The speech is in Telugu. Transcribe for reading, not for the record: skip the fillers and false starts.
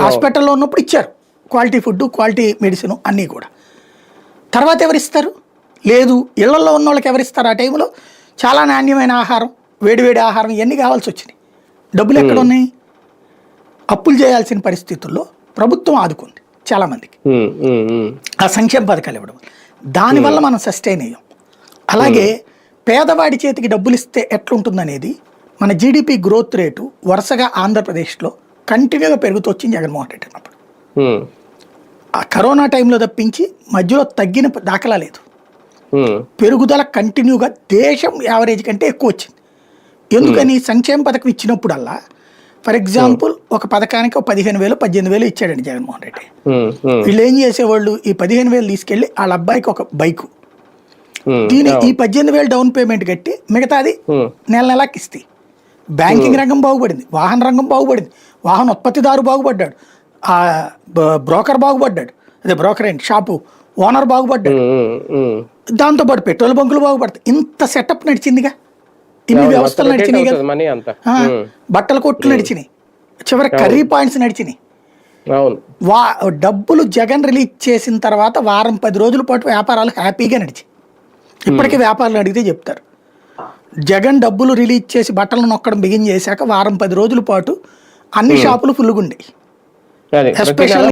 హాస్పిటల్లో ఉన్నప్పుడు ఇచ్చారు క్వాలిటీ ఫుడ్, క్వాలిటీ మెడిసిన్ అన్నీ కూడా. తర్వాత ఎవరిస్తారు? లేదు. ఇళ్లలో ఉన్న వాళ్ళకి ఎవరిస్తారు? ఆ టైంలో చాలా నాణ్యమైన ఆహారం, వేడివేడి ఆహారం ఇవన్నీ కావాల్సి వచ్చినాయి. డబ్బులు ఎక్కడ ఉన్నాయి? అప్పులు చేయాల్సిన పరిస్థితుల్లో ప్రభుత్వం ఆదుకుంది చాలామందికి ఆ సంక్షేమ పథకాలు ఇవ్వడం. దానివల్ల మనం సస్టైన్ అయ్యాం. అలాగే పేదవాడి చేతికి డబ్బులు ఇస్తే ఎట్లుంటుందనేది మన జీడిపి గ్రోత్ రేటు వరుసగా ఆంధ్రప్రదేశ్లో కంటిన్యూగా పెరుగుతూ వచ్చింది జగన్మోహన్ రెడ్డి అన్నప్పుడు. ఆ కరోనా టైంలో తప్పించి మధ్యలో తగ్గిన దాఖలా లేదు. పెరుగుదల కంటిన్యూగా దేశం యావరేజ్ కంటే ఎక్కువ వచ్చింది. ఎందుకని? సంక్షేమ పథకం ఇచ్చినప్పుడల్లా ఫర్ ఎగ్జాంపుల్ ఒక పథకానికి 15,000 18,000 ఇచ్చాడండి జగన్మోహన్ రెడ్డి. వీళ్ళు ఏం చేసేవాళ్ళు? ఈ 15,000 తీసుకెళ్లి వాళ్ళ అబ్బాయికి ఒక బైకు, దీని ఈ 18,000 డౌన్ పేమెంట్ కట్టి మిగతాది నెల నెలకి ఇస్తాయి. బ్యాంకింగ్ రంగం బాగుపడింది, వాహన రంగం బాగుపడింది, వాహన ఉత్పత్తిదారు బాగుపడ్డాడు, ఆ బ్రోకర్ బాగుపడ్డాడు, అదే బ్రోకర్ ఏంటి షాపు ఓనర్ బాగుపడ్డాడు, దాంతోపాటు పెట్రోల్ బంకులు బాగుపడతాయి. ఇంత సెటప్ నడిచిందిగా, ఇన్ని వ్యవస్థలు నడిచినాయి కదా, బట్టల కొట్లు నడిచినాయి, చివరి కర్రీ పాయింట్స్ నడిచినాయి. డబ్బులు జగన్ రిలీజ్ చేసిన తర్వాత వారం 10 రోజుల పాటు వ్యాపారాలు హ్యాపీగా నడిచాయి. ఇప్పటికీ వ్యాపారులు అడిగితే చెప్తారు, జగన్ డబ్బులు రిలీజ్ చేసి బట్టలు నొక్కడం బిగిన్ చేశాక వారం 10 రోజుల పాటు అన్ని షాపులు ఫుల్గా ఉండేవి. ఎస్పెషల్